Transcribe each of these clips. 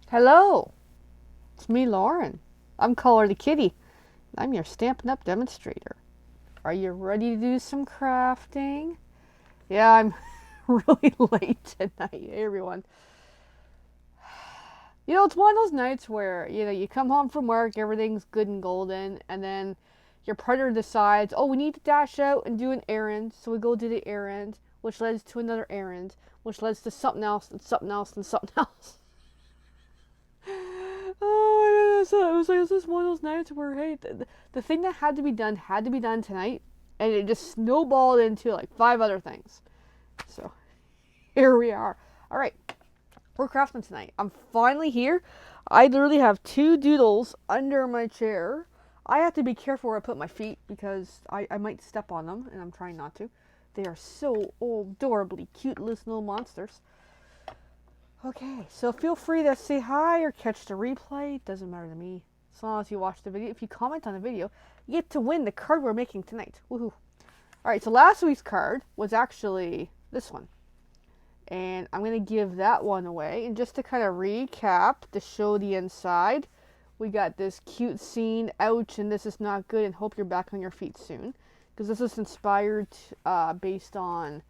Hello, it's me, Lauren. I'm Color the Kitty. I'm your Stampin' Up! Demonstrator. Are you ready to do some crafting? Yeah, I'm really late tonight, hey, everyone. It's one of those nights where, you come home from work, everything's good and golden, and then your partner decides, oh, we need to dash out and do an errand, so we go do the errand, which leads to another errand, which leads to something else, and something else, and something else. Oh my goodness. It was just one of those nights where, hey, the thing that had to be done tonight, and it just snowballed into like 5 other things. So here we are. All right, we're crafting tonight. I'm finally here. I literally have two doodles under my chair. I have to be careful where I put my feet because I might step on them, and I'm trying not to. They are so adorably cute little monsters. Okay, so feel free to say hi or catch the replay. Doesn't matter to me. As long as you watch the video. If you comment on the video, you get to win the card we're making tonight. Woohoo. Alright, so last week's card was actually this one. And I'm going to give that one away. And just to kind of recap, to show the inside, we got this cute scene, ouch, and this is not good, and hope you're back on your feet soon. Because this is inspired based on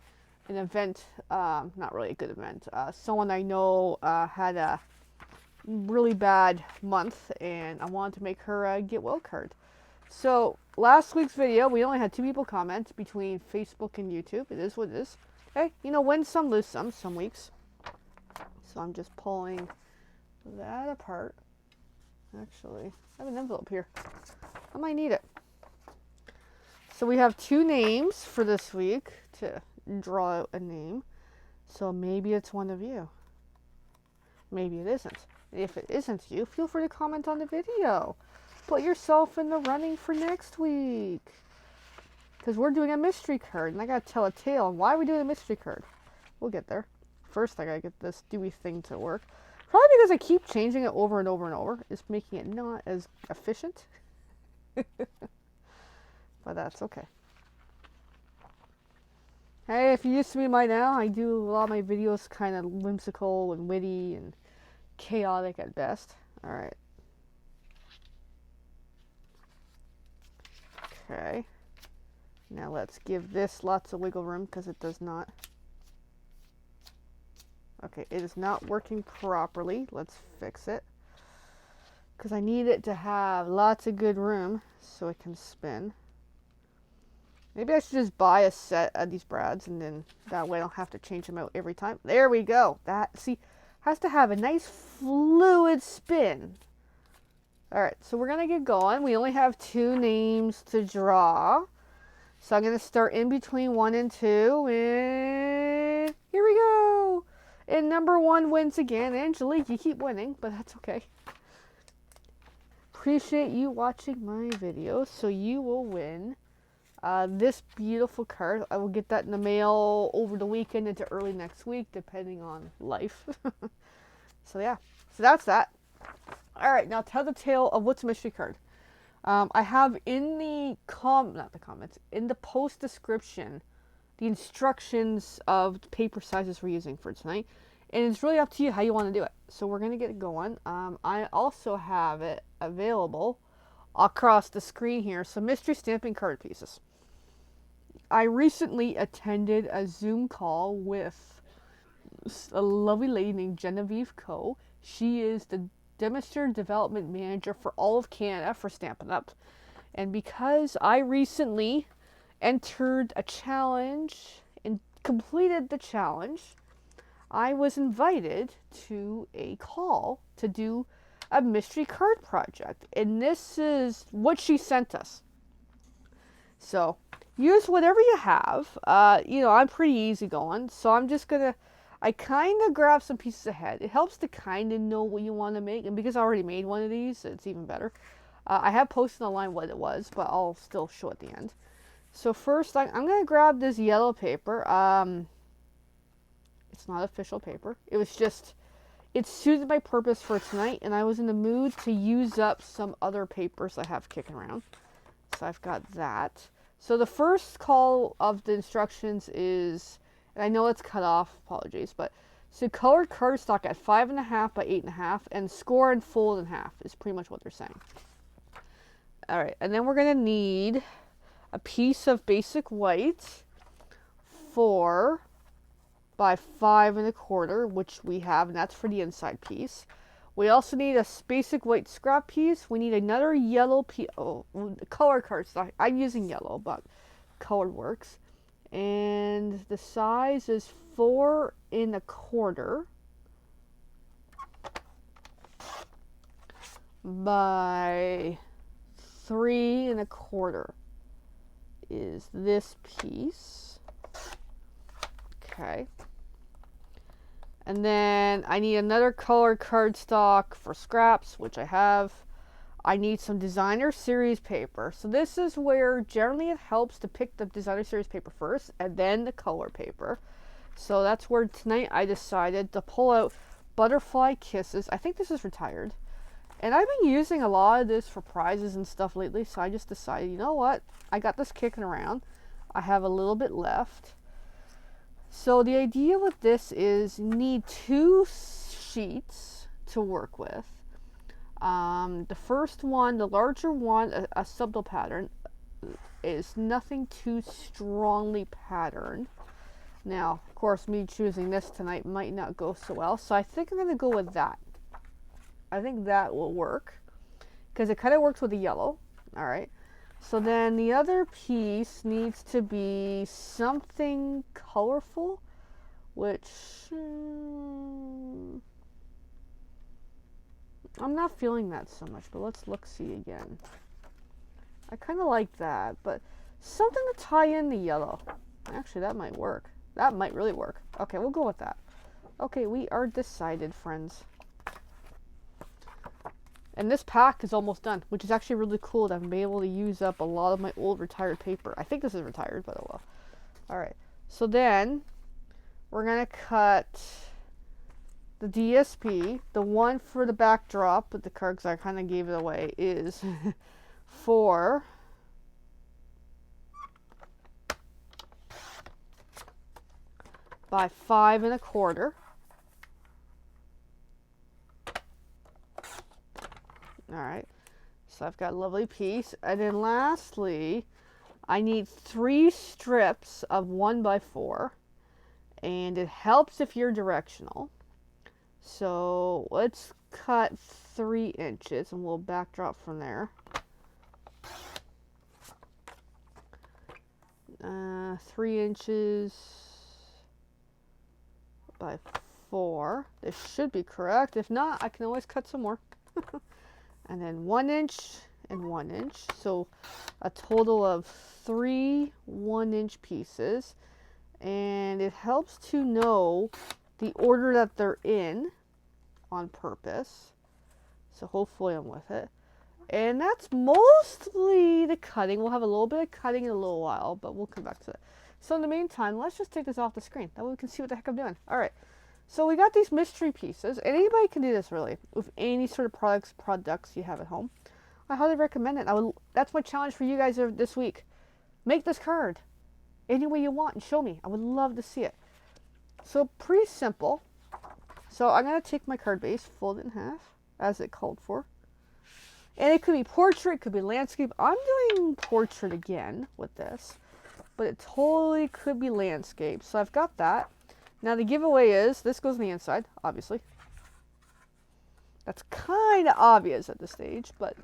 an event, not really a good event. Someone I know had a really bad month, and I wanted to make her a get well card. So last week's video, we only had 2 people comment between Facebook and YouTube. It is what it is. Okay, win some, lose some weeks. So I'm just pulling that apart. Actually, I have an envelope here. I might need it. So we have 2 names for this week to draw out a name. So maybe it's one of you. Maybe it isn't. If it isn't you, feel free to comment on the video. Put yourself in the running for next week. Because we're doing a mystery card, and I gotta tell a tale on why we're doing a mystery card. We'll get there. First, I gotta get this Dewey thing to work. Probably because I keep changing it over and over and over. It's making it not as efficient. But that's okay. Hey, if you used to me by now, I do a lot of my videos kind of whimsical and witty and chaotic at best. Alright. Okay. Now let's give this lots of wiggle room because it does not. Okay, it is not working properly. Let's fix it. Because I need it to have lots of good room so it can spin. Maybe I should just buy a set of these brads, and then that way I don't have to change them out every time. There we go. That, see, has to have a nice fluid spin. Alright, so we're going to get going. We only have 2 names to draw. So I'm going to start in between 1 and 2. And here we go. And number 1 wins again. Angelique, you keep winning, but that's okay. Appreciate you watching my video, so you will win this beautiful card. I will get that in the mail over the weekend into early next week, depending on life. So yeah, so that's that. All right, now tell the tale of what's a mystery card. I have in the in the post description, the instructions of the paper sizes we're using for tonight, and it's really up to you how you want to do it. So we're gonna get it going. I also have it available across the screen here. So mystery stamping card pieces. I recently attended a Zoom call with a lovely lady named Genevieve Coe. She is the Demonstrator Development Manager for all of Canada for Stampin' Up. And because I recently entered a challenge and completed the challenge, I was invited to a call to do a mystery card project. And this is what she sent us. So use whatever you have. I'm pretty easygoing, so I'm just gonna. I kind of grab some pieces ahead. It helps to kind of know what you want to make, and because I already made one of these, it's even better. I have posted online what it was, but I'll still show at the end. So first, I'm gonna grab this yellow paper. It's not official paper. It was just. It suited my purpose for tonight, and I was in the mood to use up some other papers I have kicking around. So I've got that. So the first call of the instructions is, and I know it's cut off, apologies, but So colored cardstock at 5.5 by 8.5 and score and fold in half is pretty much what they're saying. All right, and then we're gonna need a piece of basic white, 4 by 5.25, which we have, and that's for the inside piece. We also need a basic white scrap piece. We need another yellow piece, color cardstock. I'm using yellow, but color works. And the size is 4.25 by 3.25 is this piece. Okay. And then I need another color cardstock for scraps, which I have. I need some designer series paper. So this is where generally it helps to pick the designer series paper first and then the color paper. So that's where tonight I decided to pull out Butterfly Kisses. I think this is retired. And I've been using a lot of this for prizes and stuff lately, so I just decided, you know what? I got this kicking around. I have a little bit left. So the idea with this is you need 2 sheets to work with. The first one, the larger one, a subtle pattern, is nothing too strongly patterned. Now, of course, me choosing this tonight might not go so well, so I think I'm going to go with that. I think that will work because it kind of works with the yellow. All right. So then the other piece needs to be something colorful, which I'm not feeling that so much, but let's look-see again. I kind of like that, but something to tie in the yellow. Actually, that might work. That might really work. Okay, we'll go with that. Okay, we are decided, friends. And this pack is almost done, which is actually really cool that I've been able to use up a lot of my old retired paper. I think this is retired, but oh well. Alright, so then we're going to cut the DSP. The one for the backdrop with the card, because I kind of gave it away, is 4 by 5.25. Alright, so I've got a lovely piece. And then lastly, I need 3 strips of 1 by 4. And it helps if you're directional. So let's cut 3 inches and we'll backdrop from there. 3 inches by 4. This should be correct. If not, I can always cut some more. And then 1 inch and 1 inch. So a total of 3 1-inch pieces. And it helps to know the order that they're in on purpose. So hopefully I'm with it. And that's mostly the cutting. We'll have a little bit of cutting in a little while, but we'll come back to it. So in the meantime, let's just take this off the screen. That way we can see what the heck I'm doing. All right. So we got these mystery pieces. And anybody can do this really with any sort of products you have at home. I highly recommend it. That's my challenge for you guys this week. Make this card any way you want and show me. I would love to see it. So pretty simple. So I'm going to take my card base, fold it in half as it called for. And it could be portrait, it could be landscape. I'm doing portrait again with this, but it totally could be landscape. So I've got that. Now the giveaway is, this goes on the inside, obviously. That's kind of obvious at this stage, but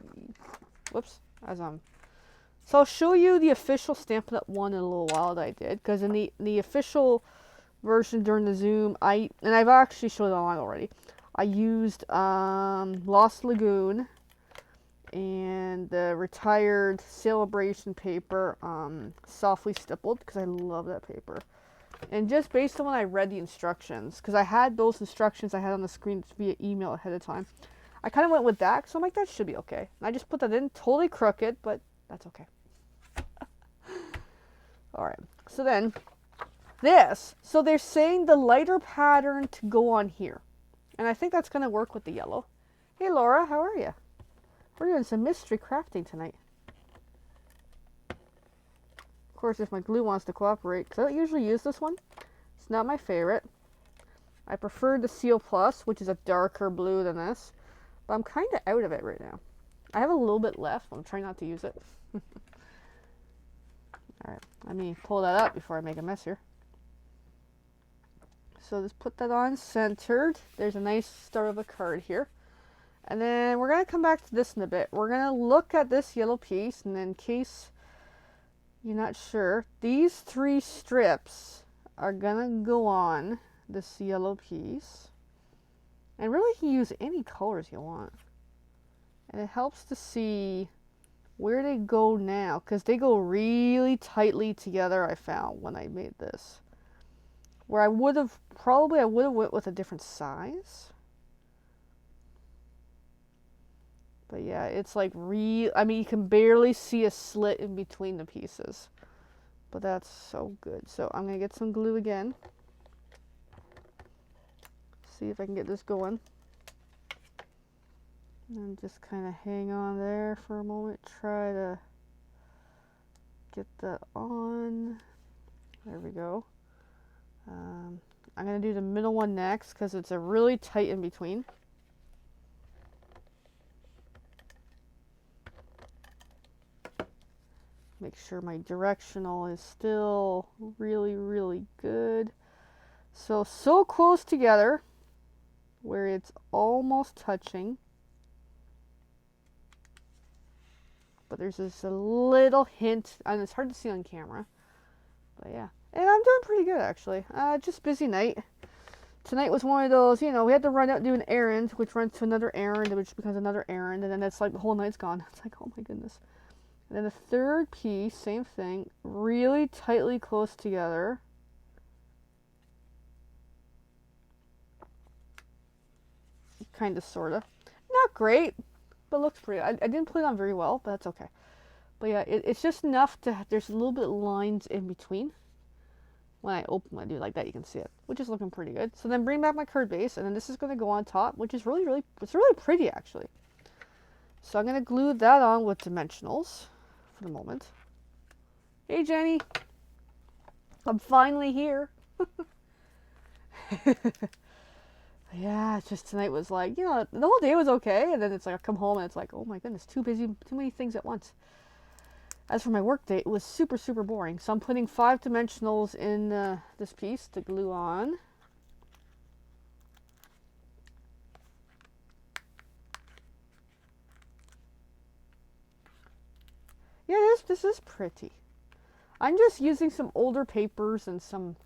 whoops, so I'll show you the official Stampin' Up! One in a little while that I did, because in the official version during the Zoom, and I've actually showed it online already, I used Lost Lagoon and the retired Celebration paper, softly stippled, because I love that paper. And just based on when I read the instructions, because I had those instructions I had on the screen via email ahead of time, I kind of went with that, so I'm like, that should be okay. And I just put that in, totally crooked, but that's okay. Alright, so then, so they're saying the lighter pattern to go on here. And I think that's going to work with the yellow. Hey Laura, how are you? We're doing some mystery crafting tonight. Of course, if my glue wants to cooperate, because I don't usually use this one. It's not my favorite. I prefer the Seal Plus, which is a darker blue than this, but I'm kind of out of it right now. I have a little bit left, but I'm trying not to use it. Alright, let me pull that up before I make a mess here. So just put that on centered. There's a nice start of a card here. And then we're going to come back to this in a bit. We're going to look at this yellow piece, and then in case you're not sure, these 3 strips are going to go on this yellow piece. And really you can use any colors you want. And it helps to see where they go now, because they go really tightly together, I found when I made this. Where I would have went with a different size. But yeah, it's like I mean, you can barely see a slit in between the pieces. But that's so good. So I'm going to get some glue again. See if I can get this going. And just kind of hang on there for a moment. Try to get that on. There we go. I'm going to do the middle one next because it's a really tight in between. Make sure my directional is still really, really good. So close together where it's almost touching. But there's just a little hint, and it's hard to see on camera. But yeah. And I'm doing pretty good, actually. Just busy night. Tonight was one of those, you know, we had to run out and do an errand, which runs to another errand, which becomes another errand, and then it's like the whole night's gone. It's like, oh my goodness. And then the third piece, same thing, really tightly close together. Kind of, sort of. Not great, but looks pretty. I didn't put it on very well, but that's okay. But yeah, it's just enough to, there's a little bit of lines in between. When I do like that, you can see it, which is looking pretty good. So then bring back my card base, and then this is going to go on top, which is really, it's really pretty, actually. So I'm going to glue that on with dimensionals for the moment. Hey, Jenny. I'm finally here. Yeah, it's just tonight was like, you know, the whole day was okay, and then it's like I come home and it's like, oh my goodness, too busy, too many things at once. As for my work day, it was super, super boring. So I'm putting 5 dimensionals in this piece to glue on. Yeah, this is pretty. I'm just using some older papers and some,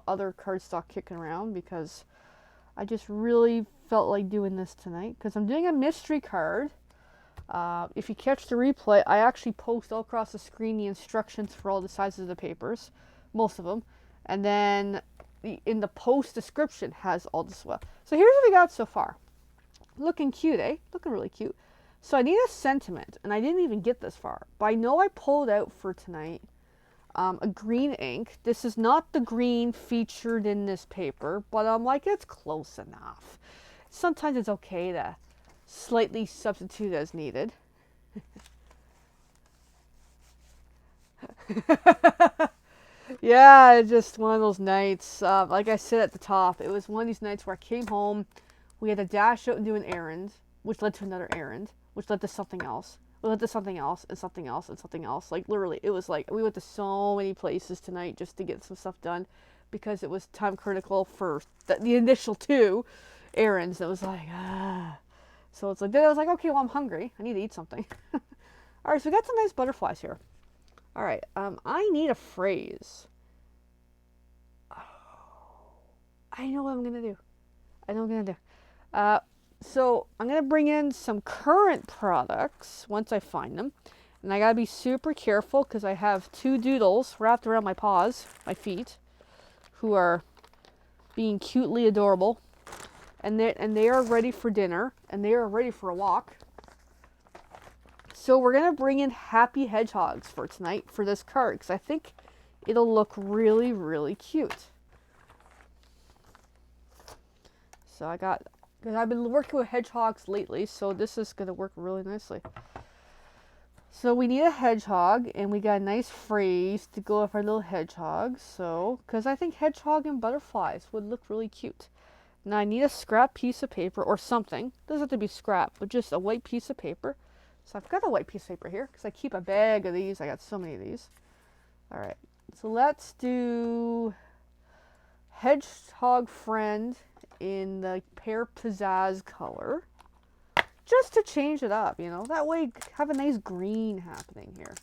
other cardstock kicking around because I just really felt like doing this tonight. Because I'm doing a mystery card. If you catch the replay, I actually post all across the screen the instructions for all the sizes of the papers, most of them, and then in the post description has all this well. So here's what we got so far. Looking cute, eh? Looking really cute. So I need a sentiment, and I didn't even get this far, but I know I pulled out for tonight a green ink. This is not the green featured in this paper, but I'm like, it's close enough. Sometimes it's okay to slightly substitute as needed. Yeah, it's just one of those nights. Like I said at the top, it was one of these nights where I came home, we had to dash out and do an errand, which led to another errand, which led to something else. We went to something else, and something else, and something else. Like, literally, it was like, we went to so many places tonight just to get some stuff done, because it was time critical for the initial 2 errands. It was like, So it's like, then I was like, okay, well, I'm hungry. I need to eat something. All right, so we got some nice butterflies here. All right, I need a phrase. Oh, I know what I'm going to do. So I'm going to bring in some current products once I find them. And I got to be super careful because I have 2 doodles wrapped around my paws, my feet, who are being cutely adorable. And they are ready for dinner, and they are ready for a walk. So we're going to bring in happy hedgehogs for tonight for this card, because I think it'll look really, really cute. So because I've been working with hedgehogs lately, so this is going to work really nicely. So we need a hedgehog, and we got a nice phrase to go with our little hedgehog. So, because I think hedgehog and butterflies would look really cute. Now I need a scrap piece of paper or something. Doesn't have to be scrap, but just a white piece of paper. So I've got a white piece of paper here because I keep a bag of these. I got so many of these. All right, so let's do Hedgehog Friend in the Pear Pizzazz color. Just to change it up, you know. That way have a nice green happening here.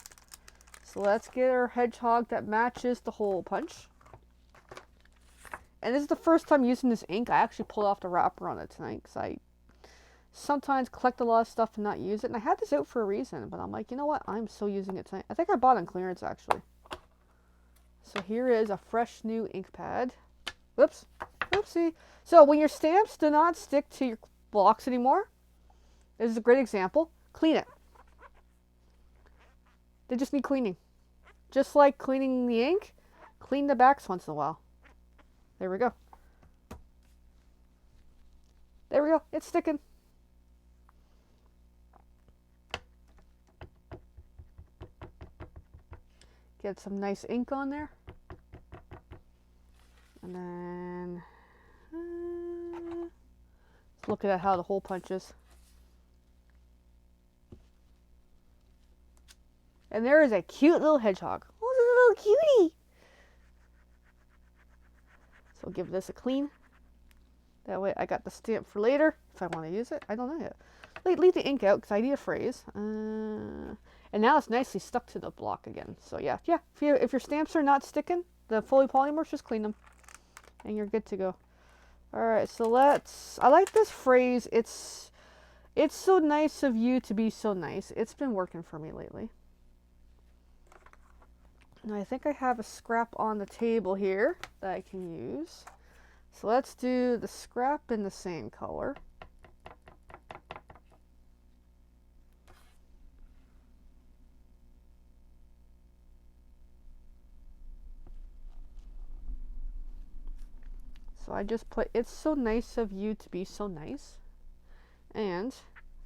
So let's get our hedgehog that matches the hole punch. And this is the first time using this ink. I actually pulled off the wrapper on it tonight because I sometimes collect a lot of stuff and not use it. And I had this out for a reason, but I'm like, you know what? I'm so using it tonight. I think I bought it on clearance actually. So here is a fresh new ink pad. Whoops. Oopsie. So when your stamps do not stick to your blocks anymore, this is a great example. Clean it. They just need cleaning. Just like cleaning the ink, clean the backs once in a while. There we go. There we go. It's sticking. Get some nice ink on there. And then let's look at how the hole punches. And there is a cute little hedgehog. Oh, it's a little cutie. So I'll give this a clean. That way I got the stamp for later if I want to use it. I don't know yet. Leave the ink out because I need a phrase. And now it's nicely stuck to the block again. So yeah. If your stamps are not sticking, the Foley polymers, just clean them. And you're good to go. Alright, so I like this phrase. It's so nice of you to be so nice. It's been working for me lately. Now I think I have a scrap on the table here that I can use. So let's do the scrap in the same color. So I just put, it's so nice of you to be so nice. And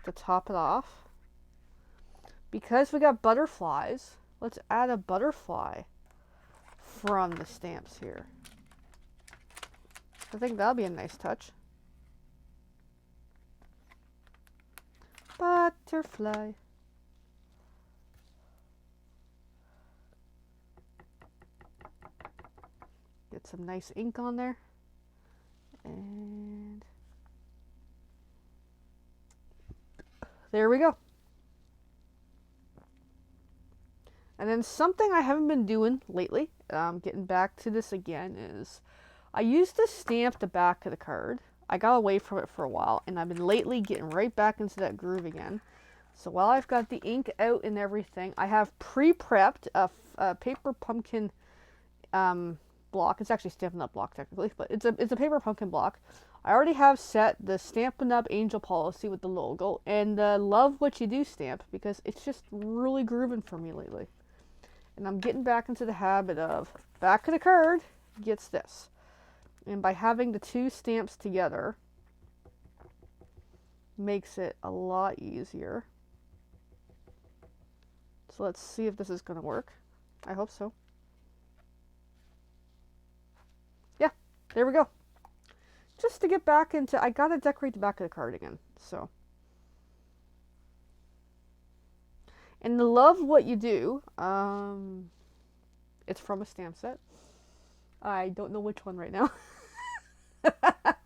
to top it off, because we got butterflies, let's add a butterfly from the stamps here. I think that'll be a nice touch. Butterfly. Get some nice ink on there. And there we go. And then something I haven't been doing lately, getting back to this again, is I used to stamp the back of the card. I got away from it for a while, and I've been lately getting right back into that groove again. So while I've got the ink out and everything, I have pre-prepped a paper pumpkin block. It's actually Stampin' Up! Block technically, but it's a paper pumpkin block. I already have set the Stampin' Up! Angel policy with the logo and the Love What You Do stamp because it's just really grooving for me lately. And I'm getting back into the habit of back of the card gets this. And by having the two stamps together makes it a lot easier. So let's see if this is going to work. I hope so. Yeah, there we go. Just to get back into, I got to decorate the back of the card again. So. And the Love What You Do, it's from a stamp set. I don't know which one right now. But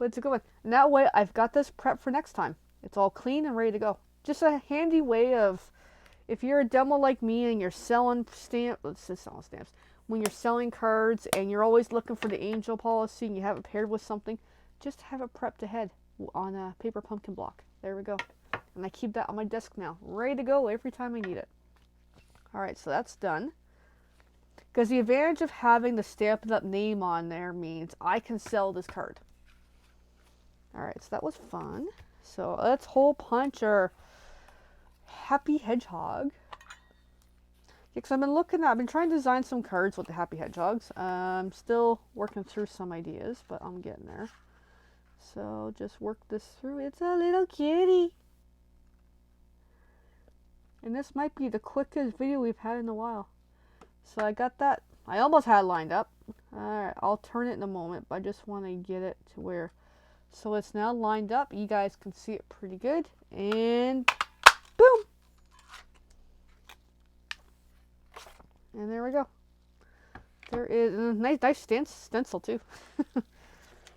it's a good one. And that way I've got this prepped for next time. It's all clean and ready to go. Just a handy way of, if you're a demo like me and you're selling stamps, when you're selling cards and you're always looking for the angel policy and you have it paired with something, just have it prepped ahead on a paper pumpkin block. There we go. And I keep that on my desk now, ready to go every time I need it. Alright, so that's done. Because the advantage of having the Stampin' Up! Name on there means I can sell this card. Alright, so that was fun. So let's hole punch our Happy Hedgehog. Because I've been trying to design some cards with the Happy Hedgehogs. I'm still working through some ideas, but I'm getting there. So just work this through. It's a little kitty. And this might be the quickest video we've had in a while. So I got that. I almost had it lined up. Alright, I'll turn it in a moment, but I just want to get it to where, so it's now lined up. You guys can see it pretty good. And boom! And there we go. There is a nice stencil too.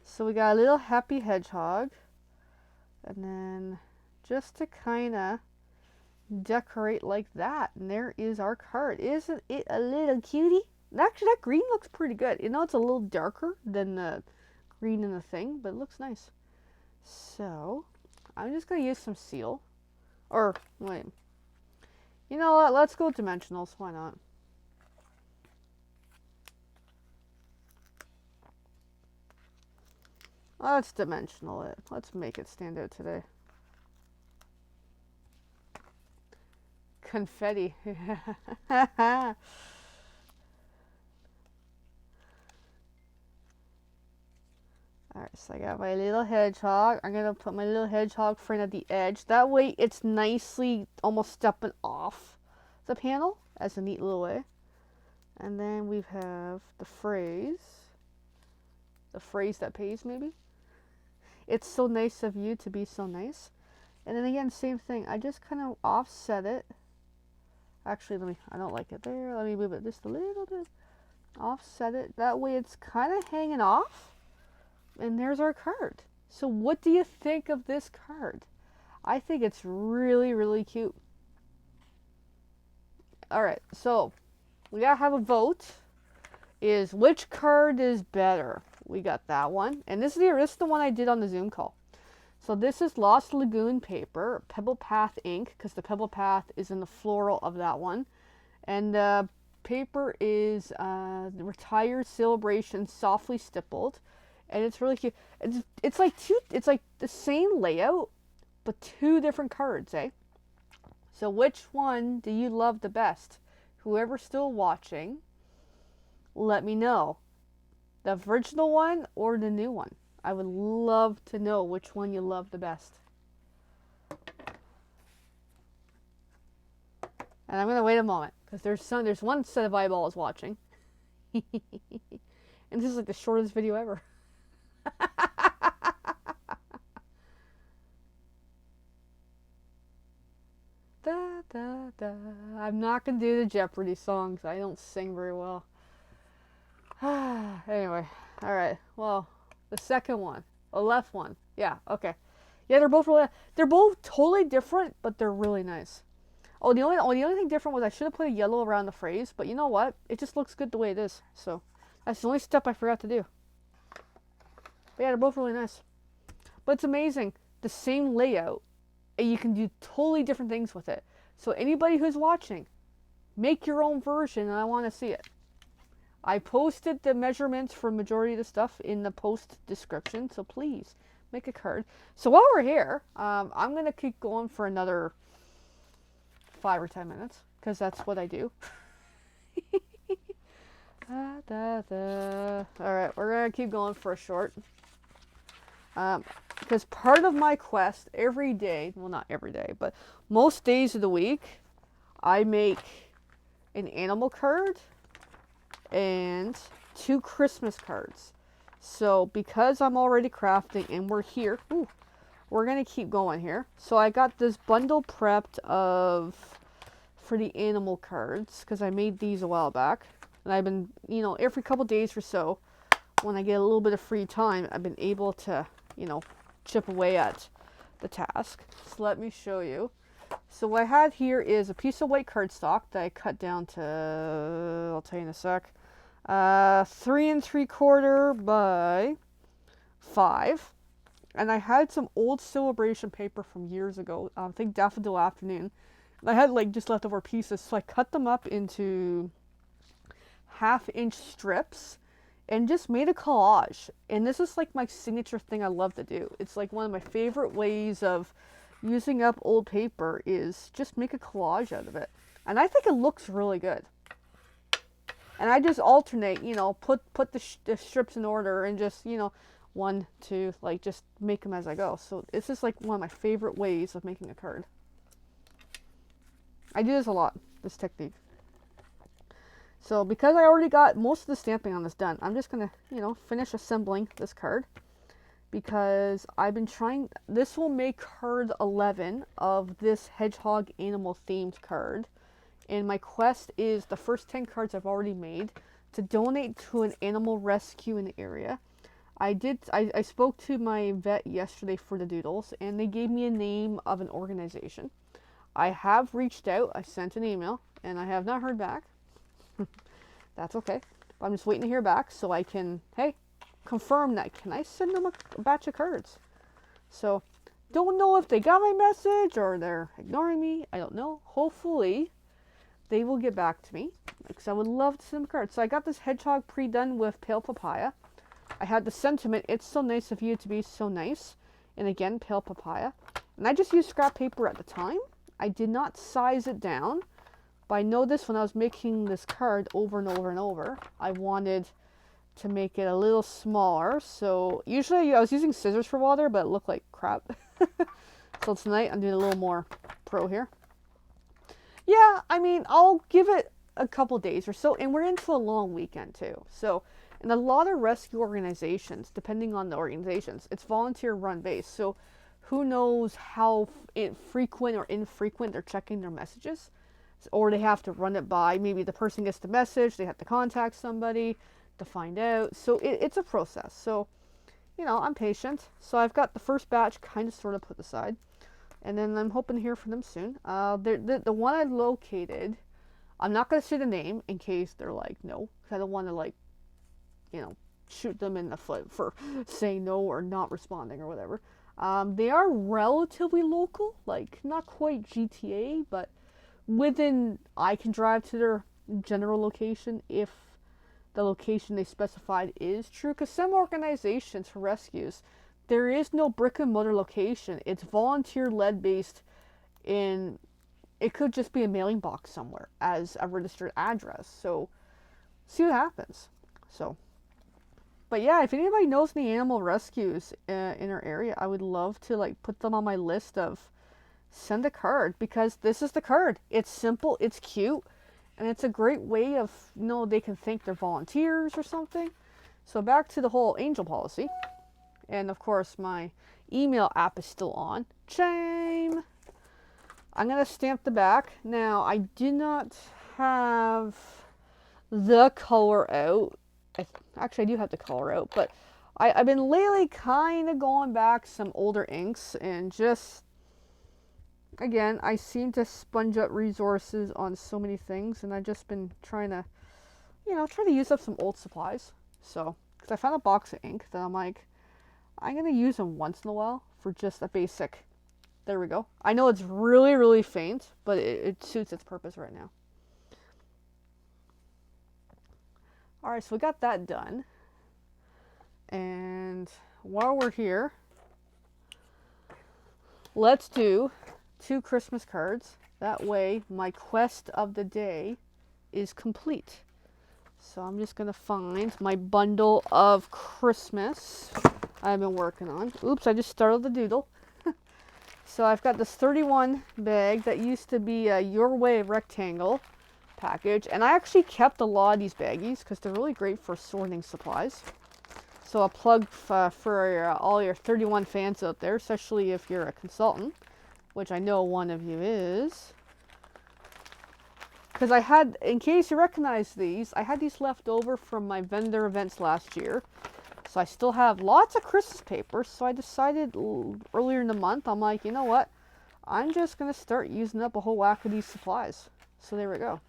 So we got a little happy hedgehog. And then just to kind of decorate like that. And there is our card. Isn't it a little cutie? Actually, that green looks pretty good. You know, it's a little darker than the green in the thing, but it looks nice. So, I'm just going to use some seal. Or, wait. You know what? Let's go dimensionals. Why not? Let's dimensional it. Let's make it stand out today. Confetti. Alright, so I got my little hedgehog. I'm going to put my little hedgehog friend at the edge. That way it's nicely almost stepping off the panel as a neat little way. And then we have the phrase. The phrase that pays, maybe. It's so nice of you to be so nice. And then again, same thing. I just kind of offset it. Actually, I don't like it there. Let me move it just a little bit. Offset it. That way it's kind of hanging off. And there's our card. So what do you think of this card? I think it's really, really cute. Alright, so we gotta have a vote. Is which card is better? We got that one. And this is the one I did on the Zoom call. So this is Lost Lagoon paper, Pebble Path ink, because the Pebble Path is in the floral of that one. And the paper is the Retired Celebration Softly Stippled. And it's really cute. It's like the same layout, but two different cards, eh? So which one do you love the best? Whoever's still watching, let me know. The original one or the new one. I would love to know which one you love the best. And I'm going to wait a moment, because there's one set of eyeballs watching. And this is like the shortest video ever. Da, da, da. I'm not going to do the Jeopardy songs. I don't sing very well. Anyway, alright. Well, the second one. The left one. Yeah, okay. Yeah, they're both totally different, but they're really nice. Oh, the only thing different was I should have put a yellow around the phrase, but you know what? It just looks good the way it is. So, that's the only step I forgot to do. But yeah, they're both really nice. But it's amazing. The same layout, and you can do totally different things with it. So anybody who's watching, make your own version, and I want to see it. I posted the measurements for majority of the stuff in the post description, so please make a card. So while we're here, I'm going to keep going for another 5 or 10 minutes, because that's what I do. Alright, we're going to keep going for a short. Because part of my quest every day, well, not every day, but most days of the week, I make an animal card and 2 Christmas cards. So because I'm already crafting and we're here, we're going to keep going here. So I got this bundle prepped for the animal cards, because I made these a while back. And I've been, every couple days or so, when I get a little bit of free time, I've been able to, chip away at the task. So let me show you. So what I have here is a piece of white cardstock that I cut down to, I'll tell you in a sec, 3 3/4 by 5. And I had some old Celebration paper from years ago, I think Daffodil Afternoon. And I had just leftover pieces, so I cut them up into 1/2-inch strips and just made a collage. And this is my signature thing I love to do. It's one of my favorite ways of using up old paper is just make a collage out of it. And I think it looks really good. And I just alternate, put the strips in order and just, 1, 2, just make them as I go. So it's just one of my favorite ways of making a card. I do this a lot, this technique. So because I already got most of the stamping on this done, I'm just going to, you know, finish assembling this card. Because I've been trying, this will make card 11 of this hedgehog animal themed card. And my quest is the first 10 cards I've already made to donate to an animal rescue in the area. I spoke to my vet yesterday for the doodles, and they gave me a name of an organization. I have reached out, I sent an email, and I have not heard back. That's okay. I'm just waiting to hear back so I can, hey, confirm that. Can I send them a batch of cards? So, don't know if they got my message or they're ignoring me. I don't know. Hopefully, they will get back to me because I would love to send them cards. So I got this hedgehog pre-done with pale papaya. I had the sentiment, it's so nice of you to be so nice. And again, pale papaya. And I just used scrap paper at the time. I did not size it down. But I know this when I was making this card over and over and over. I wanted to make it a little smaller. So usually I was using scissors for water, but it looked like crap. So tonight I'm doing a little more pro here. Yeah, I mean, I'll give it a couple days or so, and we're into a long weekend too. So, in a lot of rescue organizations, depending on the organizations, it's volunteer run based. So, who knows how frequent or infrequent they're checking their messages, or they have to run it by. Maybe the person gets the message, they have to contact somebody to find out. So it's a process. So, you know, I'm patient. So I've got the first batch kind of sort of put aside. And then I'm hoping to hear from them soon. The one I located, I'm not going to say the name in case they're like, no. Because I don't want to, like, you know, shoot them in the foot for saying no or not responding or whatever. They are relatively local. Like, not quite GTA, but within, I can drive to their general location if the location they specified is true. Because some organizations for rescues, there is no brick and mortar location. It's volunteer led based in, it could just be a mailing box somewhere as a registered address. So see what happens. So, but yeah, if anybody knows any animal rescues in our area, I would love to like put them on my list of send a card, because this is the card. It's simple, it's cute, and it's a great way of, you know, they can think they're volunteers or something. So back to the whole angel policy. And of course, my email app is still on. Shame! I'm going to stamp the back. Now, I do not have the color out. Actually, I do have the color out. But I've been lately kind of going back some older inks. And just, again, I seem to sponge up resources on so many things. And I've just been trying to, you know, try to use up some old supplies. So, because I found a box of ink that I'm like, I'm going to use them once in a while for just a basic. There we go. I know it's really, really faint, but it suits its purpose right now. Alright, so we got that done. And while we're here, let's do 2 Christmas cards. That way, my quest of the day is complete. So I'm just going to find my bundle of Christmas I've been working on. Oops, I just started the doodle. So I've got this 31 bag that used to be a Your Way rectangle package. And I actually kept a lot of these baggies because they're really great for sorting supplies. So a plug for all your 31 fans out there, especially if you're a consultant, which I know one of you is. Because I had, in case you recognize these, I had these left over from my vendor events last year. So I still have lots of Christmas paper. So I decided earlier in the month, I'm like, you know what? I'm just going to start using up a whole whack of these supplies. So there we go.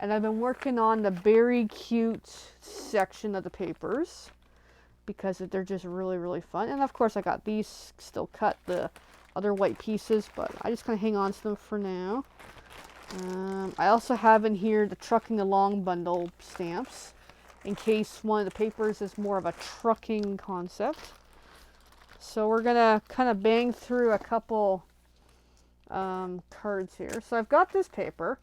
And I've been working on the very cute section of the papers because they're just really, really fun. And of course, I got these still cut, the other white pieces, but I just kind of hang on to them for now. I also have in here the Trucking Along bundle stamps in case one of the papers is more of a trucking concept. So we're gonna kind of bang through a couple cards here. So I've got this paper.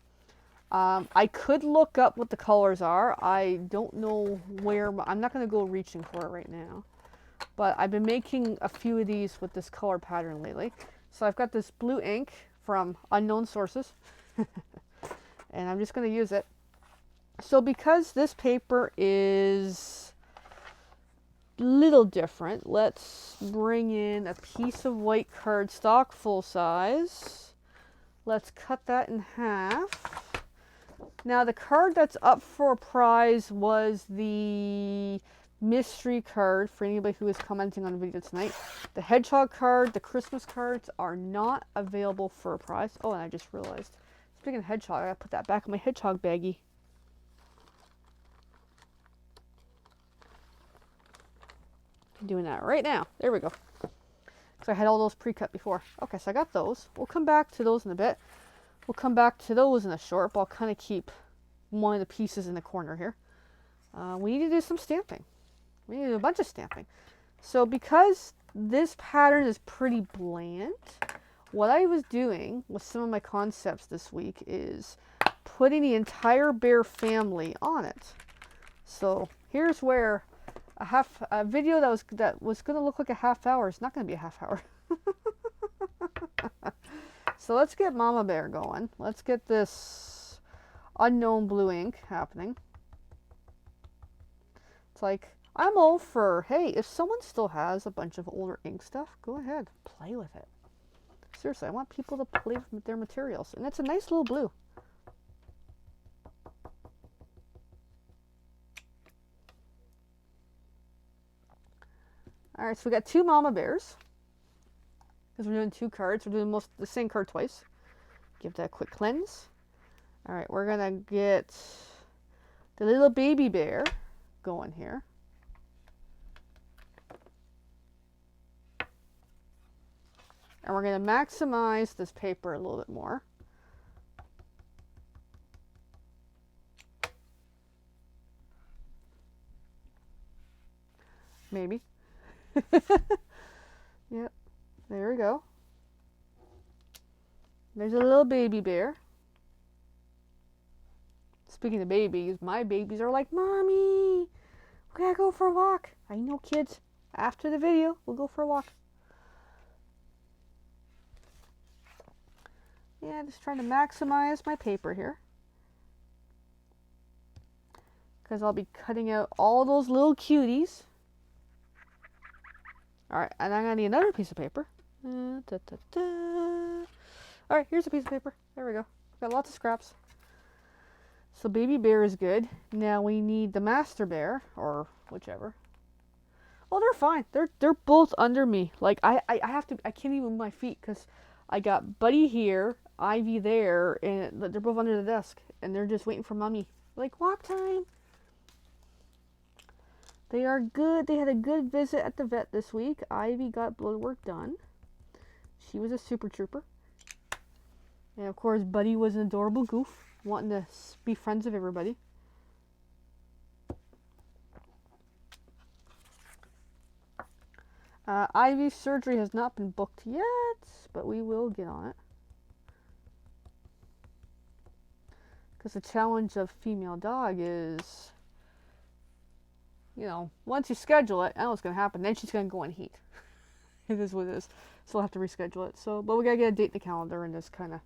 I could look up what the colors are. I don't know where, I'm not going to go reaching for it right now. But I've been making a few of these with this color pattern lately. So I've got this blue ink from unknown sources. And I'm just going to use it. So because this paper is a little different, let's bring in a piece of white cardstock, full size. Let's cut that in half. Now the card that's up for a prize was the mystery card for anybody who is commenting on the video tonight. The hedgehog card, the Christmas cards are not available for a prize. Oh, and I just realized, speaking of hedgehog, I gotta put that back in my hedgehog baggie. I'm doing that right now. There we go. So I had all those pre-cut before. Okay, so I got those. We'll come back to those in a bit. We'll come back to those in a short, but I'll kind of keep one of the pieces in the corner here. We need to do some stamping. We need to do a bunch of stamping. So because this pattern is pretty bland, what I was doing with some of my concepts this week is putting the entire bear family on it. So here's where a video that was going to look like a half hour is not going to be a half hour. So let's get Mama Bear going. Let's get this unknown blue ink happening. It's like, I'm all for, hey, if someone still has a bunch of older ink stuff, go ahead, play with it. Seriously, I want people to play with their materials. And it's a nice little blue. Alright, so we got 2 Mama Bears. Because we're doing 2 cards. We're doing the same card twice. Give that a quick cleanse. Alright, we're going to get the little baby bear going here. And we're going to maximize this paper a little bit more. Maybe. Yep. There we go. There's a little baby bear. Speaking of babies, my babies are like, Mommy, we gotta go for a walk. I know, kids. After the video, we'll go for a walk. Yeah, just trying to maximize my paper here. Because I'll be cutting out all those little cuties. Alright, and I'm going to need another piece of paper. Alright, here's a piece of paper. There we go. Got lots of scraps. So baby bear is good. Now we need the master bear, or whichever. Oh, they're fine. They're both under me. Like, I can't even move my feet because I got Buddy here, Ivy there, and they're both under the desk. And they're just waiting for Mommy. Like, walk time. They are good. They had a good visit at the vet this week. Ivy got blood work done. She was a super trooper. And of course, Buddy was an adorable goof, wanting to be friends with everybody. Ivy's surgery has not been booked yet, but we will get on it. Because the challenge of female dog is, you know, once you schedule it, I know what's going to happen. Then she's going to go in heat. It is what it is. So we'll have to reschedule it. So, but we got to get a date in the calendar and just kind of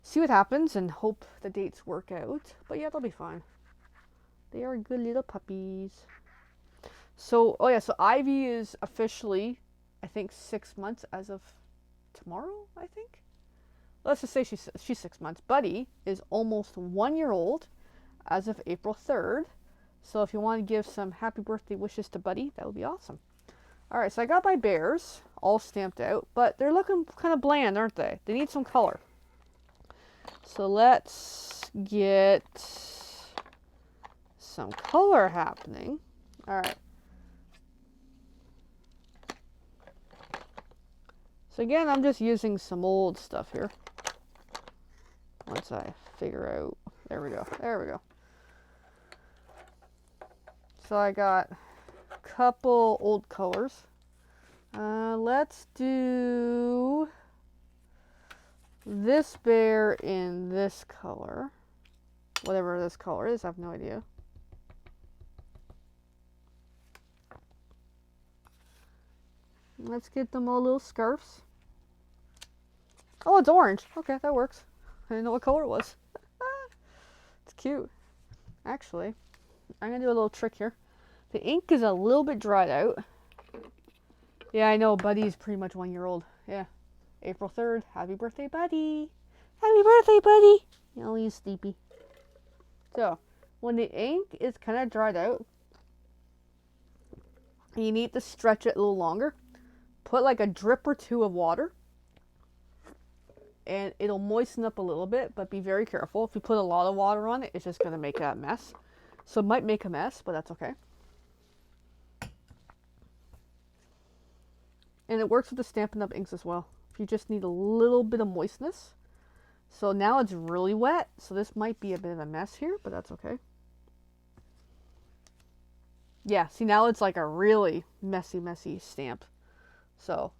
see what happens and hope the dates work out. But yeah, they'll be fine. They are good little puppies. So, oh yeah, so Ivy is officially, I think, 6 months as of tomorrow, I think. Let's just say she's 6 months. Buddy is almost 1 year old as of April 3rd. So if you want to give some happy birthday wishes to Buddy, that would be awesome. Alright, so I got my bears all stamped out, but they're looking kind of bland, aren't they? They need some color. So let's get some color happening. Alright. So again, I'm just using some old stuff here. Once I figure out, there we go. So I got a couple old colors. Let's do this bear in this color. Whatever this color is, I have no idea. Let's get them all little scarves. Oh, it's orange. Okay, that works. I didn't know what color it was. It's cute. Actually, I'm going to do a little trick here. The ink is a little bit dried out. Yeah, I know, Buddy's pretty much 1 year old. Yeah. April 3rd. Happy birthday, Buddy. Happy birthday, Buddy. Oh, he's sleepy. So, when the ink is kind of dried out, you need to stretch it a little longer. Put like a drip or two of water, and it'll moisten up a little bit, but be very careful. If you put a lot of water on it, it's just going to make a mess. So it might make a mess, but that's okay. And it works with the Stampin' Up! Inks as well. If you just need a little bit of moistness. So now it's really wet, so this might be a bit of a mess here, but that's okay. Yeah, see, now it's like a really messy stamp. So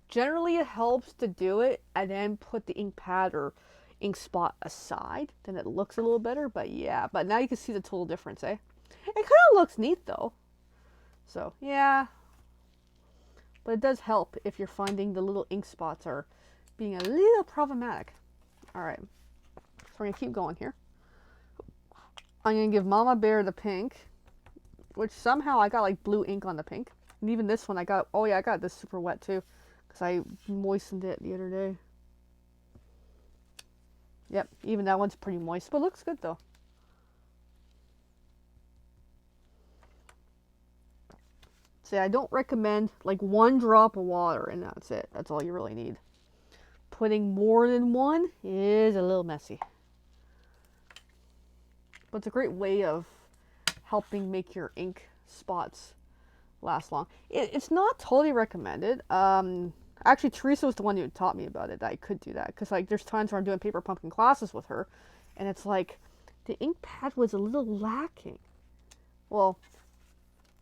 generally it helps to do it and then put the ink pad or ink spot aside. Then it looks a little better, but yeah. But now you can see the total difference, eh? It kind of looks neat though. So, yeah. But it does help if you're finding the little ink spots are being a little problematic. Alright, so we're going to keep going here. I'm going to give Mama Bear the pink, which somehow I got like blue ink on the pink. And even this one I got, oh yeah, I got this super wet too, because I moistened it the other day. Yep, even that one's pretty moist, but looks good though. See, I don't recommend like 1 drop of water and that's it. That's all you really need. Putting more than one is a little messy. But it's a great way of helping make your ink spots last long. It's not totally recommended. Actually, Teresa was the one who taught me about it, that I could do that. Because like there's times where I'm doing paper pumpkin classes with her, and it's like the ink pad was a little lacking. Well,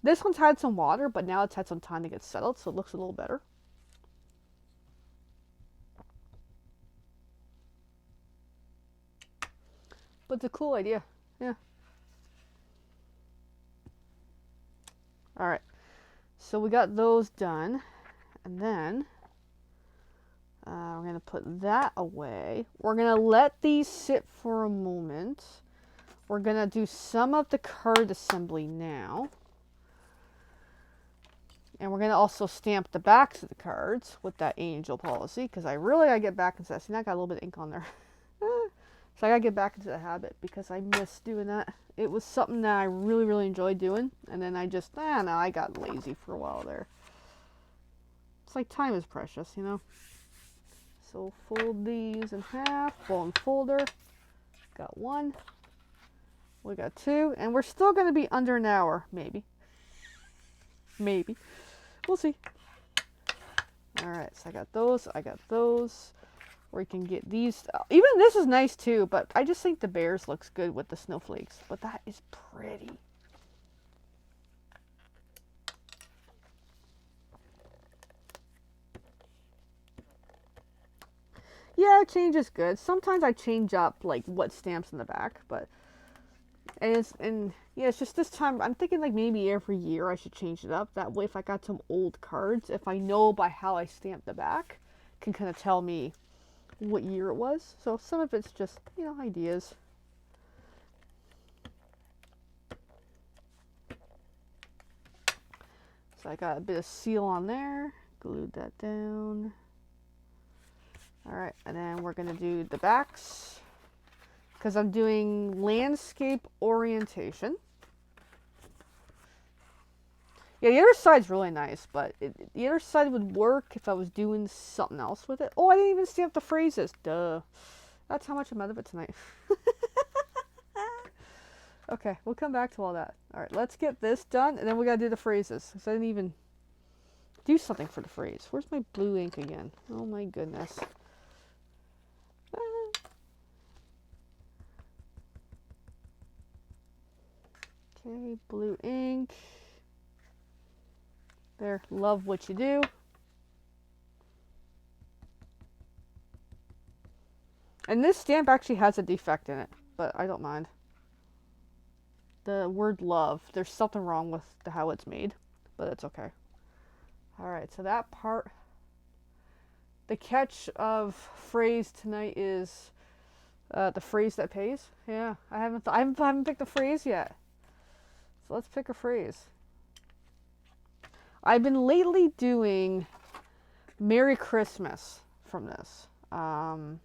this one's had some water, but now it's had some time to get settled, so it looks a little better. But it's a cool idea. Yeah. Alright. So we got those done. And then we're going to put that away. We're going to let these sit for a moment. We're going to do some of the card assembly now. And we're going to also stamp the backs of the cards with that angel policy, because I gotta get back into that. See, I got a little bit of ink on there. So I gotta get back into the habit because I miss doing that. It was something that I really enjoyed doing, and then I just, I got lazy for a while there. It's like time is precious, you know? So fold these in half, bone folder. Got 1. We got 2, and we're still gonna be under an hour, maybe. Maybe. We'll see. Alright, so I got those. Or you can get these. Even this is nice too, but I just think the bears looks good with the snowflakes. But that is pretty. Yeah, change is good. Sometimes I change up like what stamps in the back, but it's just this time I'm thinking like maybe every year I should change it up. That way, if I got some old cards, if I know by how I stamp the back, can kind of tell me what year it was. So some of it's just, ideas. So I got a bit of seal on there, glued that down. Alright, and then we're going to do the backs, because I'm doing landscape orientation. Yeah, the other side's really nice, but the other side would work if I was doing something else with it. Oh, I didn't even stamp the phrases. Duh. That's how much I'm out of it tonight. Okay, we'll come back to all that. Alright, let's get this done, and then we gotta do the phrases. Because I didn't even do something for the phrase. Where's my blue ink again? Oh my goodness. Okay, blue ink. There, love what you do. And this stamp actually has a defect in it, but I don't mind. The word love, there's something wrong with how it's made, but it's okay. Alright, so that part. The catch of phrase tonight is The phrase that pays. Yeah, I haven't picked a phrase yet. So let's pick a phrase. I've been lately doing Merry Christmas from this. I'm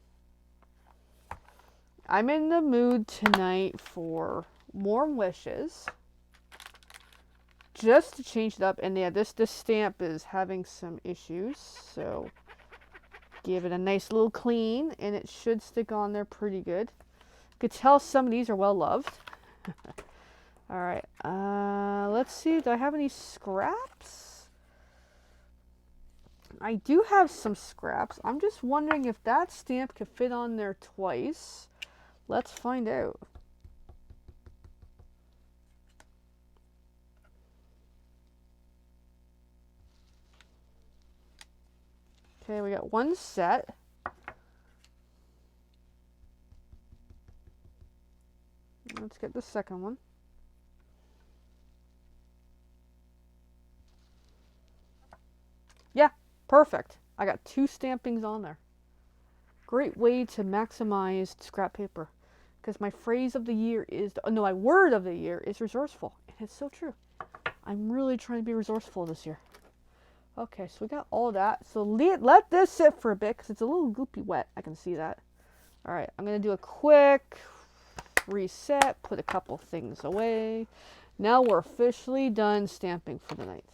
in the mood tonight for warm wishes. Just to change it up. And yeah, this stamp is having some issues. So give it a nice little clean and it should stick on there pretty good. You could tell some of these are well loved. Alright, let's see. Do I have any scraps? I do have some scraps. I'm just wondering if that stamp could fit on there twice. Let's find out. Okay, we got one set. Let's get the second one. Yeah, perfect. I got 2 stampings on there. Great way to maximize scrap paper. Because my phrase of the year is, no, my word of the year is resourceful. And it's so true. I'm really trying to be resourceful this year. Okay, so we got all that. So let this sit for a bit because it's a little goopy wet. I can see that. All right, I'm going to do a quick reset, put a couple things away. Now we're officially done stamping for the night.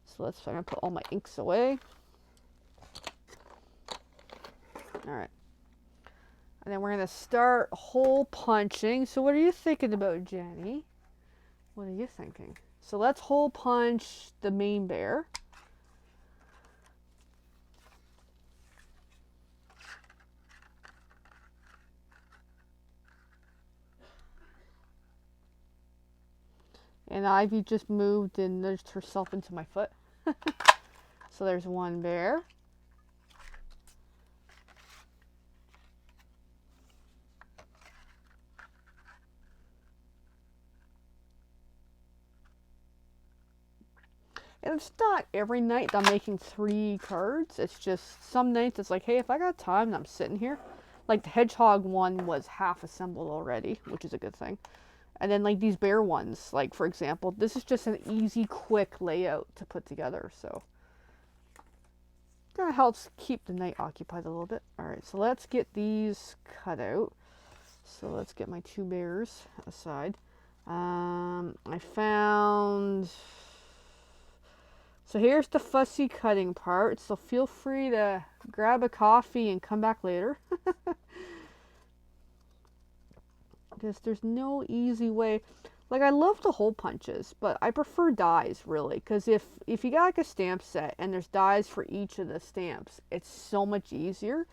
So I'm going to put all my inks away. All right. And then we're going to start hole punching. So what are you thinking about, Jenny? What are you thinking? So let's hole punch the main bear. And Ivy just moved and nudged herself into my foot. So there's one bear. And it's not every night that I'm making 3 cards. It's just some nights it's like, hey, if I got time and I'm sitting here. Like the hedgehog one was half assembled already, which is a good thing. And then like these bear ones, like for example, this is just an easy, quick layout to put together. So kind of helps keep the night occupied a little bit. All right, so let's get these cut out. So let's get my 2 bears aside. I found... So here's the fussy cutting part. So feel free to grab a coffee and come back later. Because there's no easy way. Like I love the hole punches, but I prefer dies really. Because if you got like a stamp set and there's dies for each of the stamps, it's so much easier.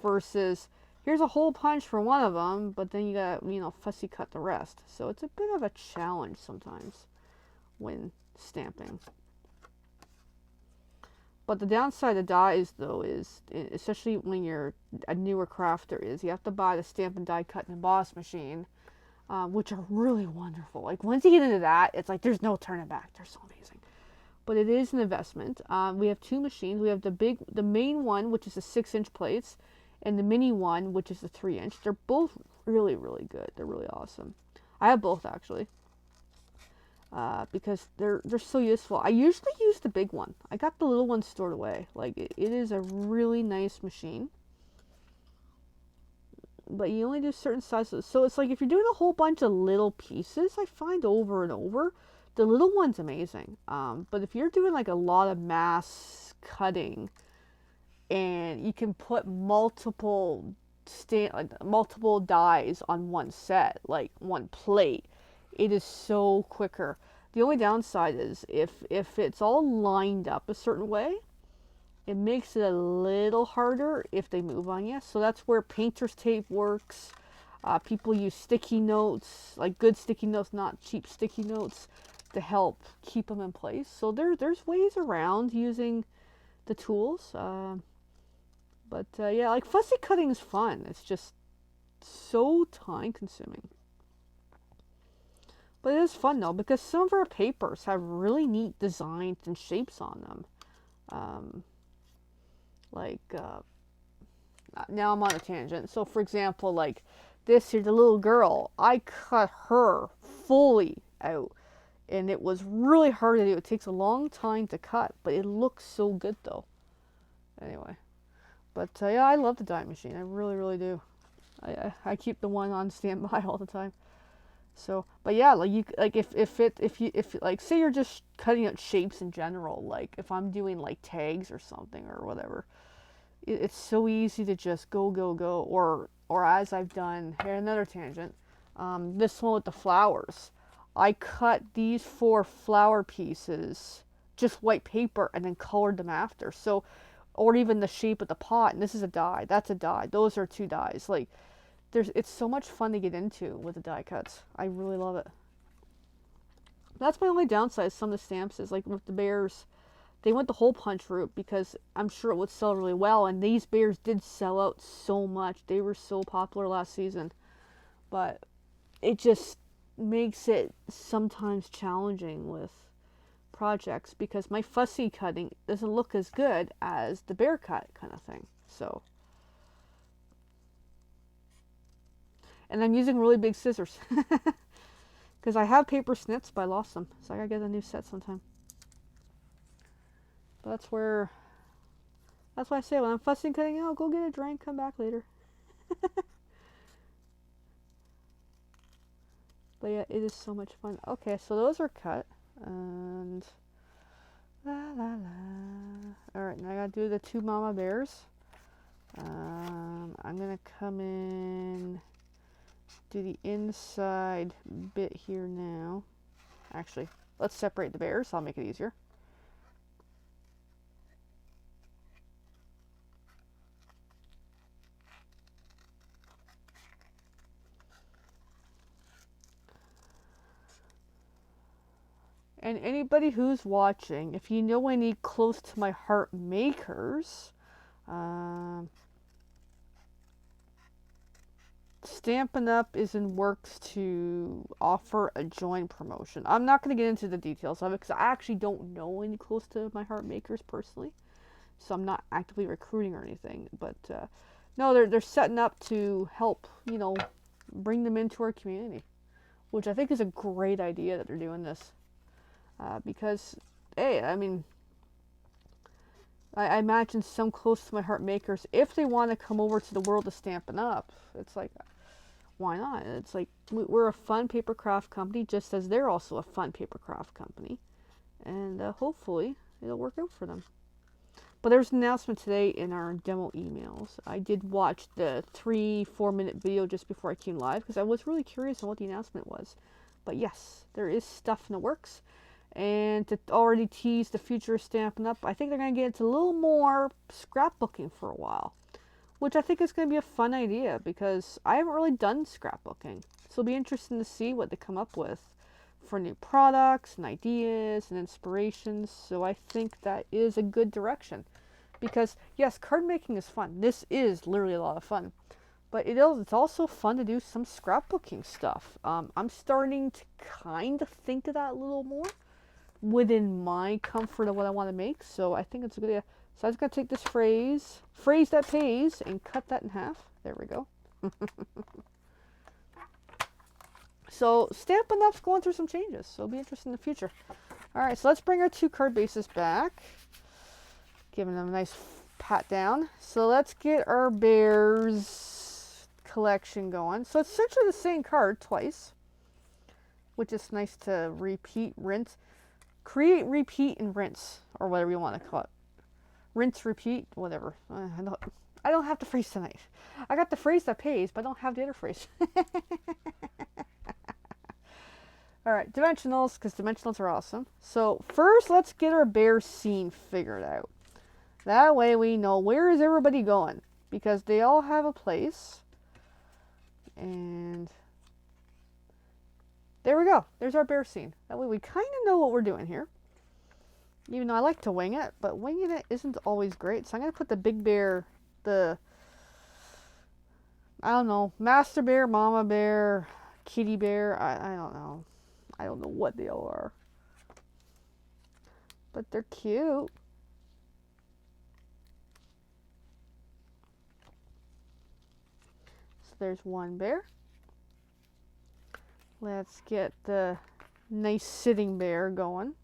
Versus here's a hole punch for one of them, but then you got, you know, fussy cut the rest. So it's a bit of a challenge sometimes when stamping. But the downside of dies, though, is, especially when you're a newer crafter, is you have to buy the stamp and die cut and emboss machine, which are really wonderful. Like, once you get into that, it's like there's no turning back. They're so amazing. But it is an investment. We have 2 machines. We have the main one, which is the 6-inch plates, and the mini one, which is the 3-inch. They're both really, really good. They're really awesome. I have both, actually. Because they're so useful. I usually use the big one. I got the little one stored away. Like it is a really nice machine, but you only do certain sizes. So it's like if you're doing a whole bunch of little pieces, I find over and over, the little one's amazing. But if you're doing like a lot of mass cutting, and you can put multiple dies on one set, like one plate, it is so quicker. The only downside is if it's all lined up a certain way, it makes it a little harder if they move on you. So that's where painter's tape works. People use sticky notes, like good sticky notes, not cheap sticky notes, to help keep them in place. So there's ways around using the tools. But yeah, like fussy cutting is fun. It's just so time consuming. But it is fun though, because some of our papers have really neat designs and shapes on them. now I'm on a tangent. So for example, like this here, the little girl, I cut her fully out. And it was really hard to do. It takes a long time to cut, but it looks so good though. Anyway, but yeah, I love the die machine. I really, really do. I keep the one on standby all the time. So, but yeah, like you like if like say you're just cutting out shapes in general, like if I'm doing like tags or something or whatever, it's so easy to just go go go. Or as I've done here, another tangent. This one with the flowers. I cut these 4 flower pieces, just white paper, and then colored them after. So, or even the shape of the pot. And this is a die. That's a die. Those are 2 dies. Like, it's so much fun to get into with the die cuts. I really love it. That's my only downside. Some of the stamps is like with the bears, they went the hole punch route because I'm sure it would sell really well. And these bears did sell out so much. They were so popular last season, but it just makes it sometimes challenging with projects because my fussy cutting doesn't look as good as the bear cut kind of thing. So, and I'm using really big scissors because I have paper snips but I lost them, so I gotta get a new set sometime. But that's why I say when I'm fussy cutting, oh, go get a drink, come back later. But yeah, it is so much fun. Okay, so those are cut. And la la la. Alright, now I gotta do the 2 mama bears. I'm gonna come in, do the inside bit here now. Actually, let's separate the bears, I'll make it easier. And anybody who's watching, if you know any close to my heart makers, Stampin' Up! Is in works to offer a join promotion. I'm not going to get into the details of it because I actually don't know any close to my heart makers personally. So I'm not actively recruiting or anything. But no, they're setting up to help, bring them into our community. Which I think is a great idea that they're doing this. Because, hey, I mean, I imagine some close to my heart makers, if they want to come over to the world of Stampin' Up, it's like, why not? It's like, we're a fun paper craft company, just as they're also a fun paper craft company. And hopefully, it'll work out for them. But there's an announcement today in our demo emails. I did watch the 3-4 minute video just before I came live, because I was really curious on what the announcement was. But yes, there is stuff in the works. And to already tease the future of Stampin' Up, I think they're going to get into a little more scrapbooking for a while. Which I think is going to be a fun idea because I haven't really done scrapbooking. So it'll be interesting to see what they come up with for new products and ideas and inspirations. So I think that is a good direction. Because yes, card making is fun. This is literally a lot of fun. But it's also fun to do some scrapbooking stuff. I'm starting to kind of think of that a little more within my comfort of what I want to make. So I think it's a good idea. So I'm just going to take this phrase that pays, and cut that in half. There we go. So Stampin' Up's going through some changes. So it'll be interesting in the future. Alright, so let's bring our 2 card bases back. Giving them a nice pat down. So let's get our bears collection going. So it's essentially the same card twice, which is nice to repeat, rinse. Create, repeat, and rinse, or whatever you want to call it. Rinse, repeat, whatever. I don't have the phrase tonight. I got the phrase that pays, but I don't have the other phrase. Alright, dimensionals, because dimensionals are awesome. So first, let's get our bear scene figured out. That way we know where is everybody going, because they all have a place. And there we go. There's our bear scene. That way we kind of know what we're doing here. Even though I like to wing it, but winging it isn't always great. So I'm going to put the big bear, I don't know, master bear, mama bear, kitty bear. I don't know. I don't know what they all are. But they're cute. So there's one bear. Let's get the nice sitting bear going.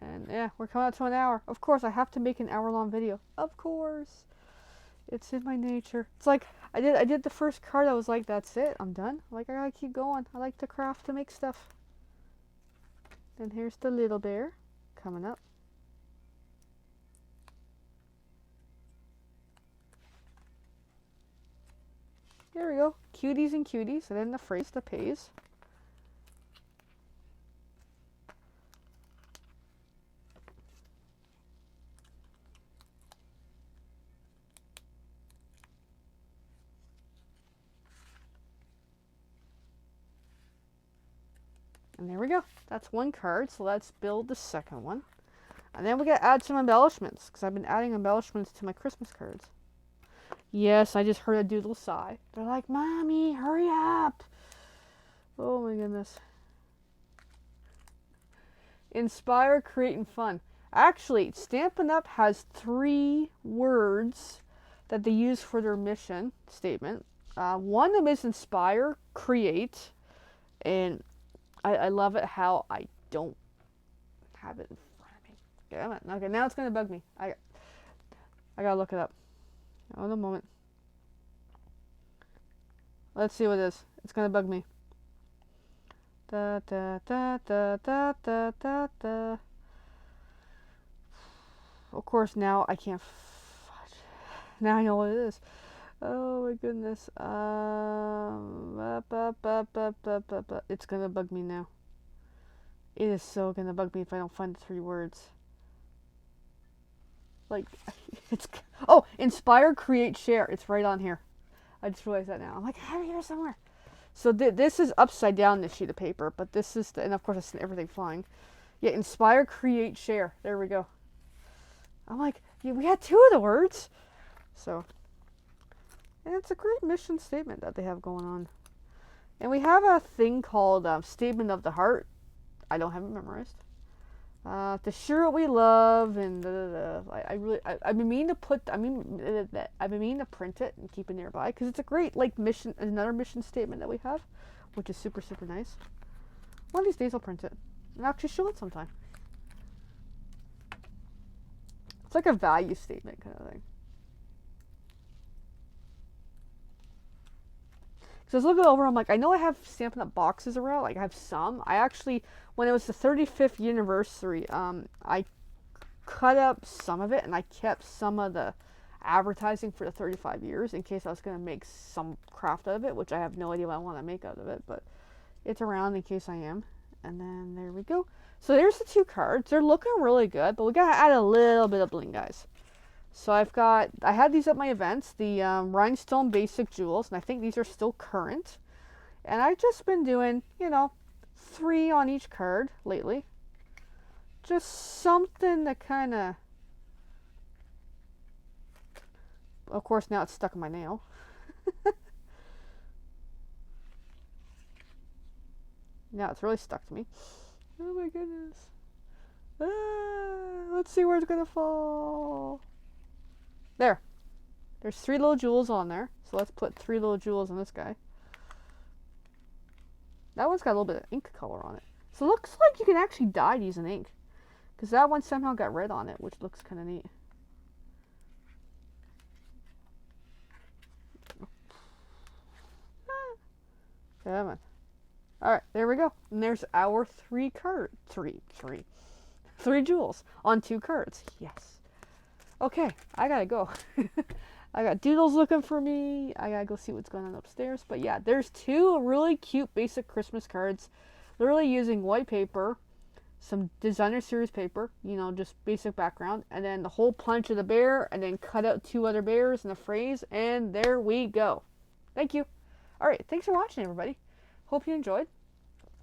And yeah, we're coming up to an hour. Of course, I have to make an hour-long video. Of course. It's in my nature. It's like I did the first card. I was like, that's it. I'm done. Like, I gotta keep going. I like to craft to make stuff. And here's the little bear coming up. There we go. Cuties and cuties. And then the phrase, the pays. And there we go. That's one card. So let's build the second one. And then we gotta add some embellishments, because I've been adding embellishments to my Christmas cards. Yes, I just heard a doodle sigh. They're like, Mommy, hurry up. Oh my goodness. Inspire, create, and fun. Actually, Stampin' Up! Has 3 words that they use for their mission statement. One of them is inspire, create, and I love it how I don't have it in front of me. Damn it. Okay, now it's going to bug me. I got to look it up. Hold on a moment. Let's see what it is. It's going to bug me. Da da da da da da da da. Of course, now I can't. Now I know what it is. Oh my goodness. It's gonna bug me now. It is so gonna bug me if I don't find the 3 words. Like, it's. Oh, inspire, create, share. It's right on here. I just realized that now. I'm like, I have it here somewhere. So this is upside down, this sheet of paper, but this is, and of course I sent everything flying. Yeah, inspire, create, share. There we go. I'm like, yeah, we had 2 of the words. So, and it's a great mission statement that they have going on. And we have a thing called Statement of the Heart. I don't have it memorized. To share what we love, and I've been meaning to I've been meaning to print it and keep it nearby, because it's a great mission, another mission statement that we have, which is super nice. One of these days I'll print it and actually show it sometime. It's like a value statement kind of thing. So I was looking over, I'm like, I know I have Stampin' Up! Boxes around, like I have some. I actually, when it was the 35th anniversary, I cut up some of it and I kept some of the advertising for the 35 years in case I was going to make some craft out of it, which I have no idea what I want to make out of it, but it's around in case I am. And then there we go. So there's the 2 cards. They're looking really good, but we got to add a little bit of bling, guys. So I had these at my events, the Rhinestone Basic Jewels, and I think these are still current. And I've just been doing, 3 on each card lately. Just something to kind of course, now it's stuck in my nail. Now it's really stuck to me. Oh my goodness. Let's see where it's going to fall. There. There's 3 little jewels on there. So let's put 3 little jewels on this guy. That one's got a little bit of ink color on it. So it looks like you can actually dye using ink. Because that one somehow got red on it, which looks kind of neat. Come on. Alright, there we go. And there's our 3 cards. 3 jewels on 2 cards. Yes. Okay, I gotta go. I got Doodles looking for me. I gotta go see what's going on upstairs. But yeah, there's 2 really cute basic Christmas cards. Literally using white paper, some designer series paper, just basic background, and then the whole punch of the bear, and then cut out 2 other bears and a phrase, and there we go. Thank you. Alright, thanks for watching, everybody. Hope you enjoyed.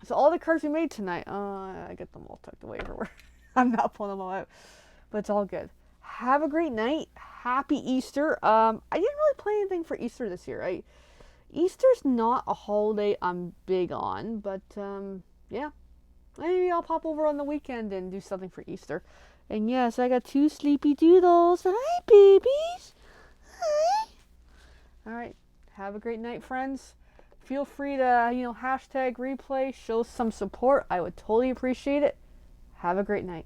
So all the cards we made tonight, I get them all tucked away everywhere. I'm not pulling them all out, but it's all good. Have a great night. Happy Easter. I didn't really plan anything for Easter this year. Easter's not a holiday I'm big on, but yeah. Maybe I'll pop over on the weekend and do something for Easter. And yes, I got 2 sleepy doodles. Hi, babies. Hi. All right. Have a great night, friends. Feel free to, hashtag replay, show some support. I would totally appreciate it. Have a great night.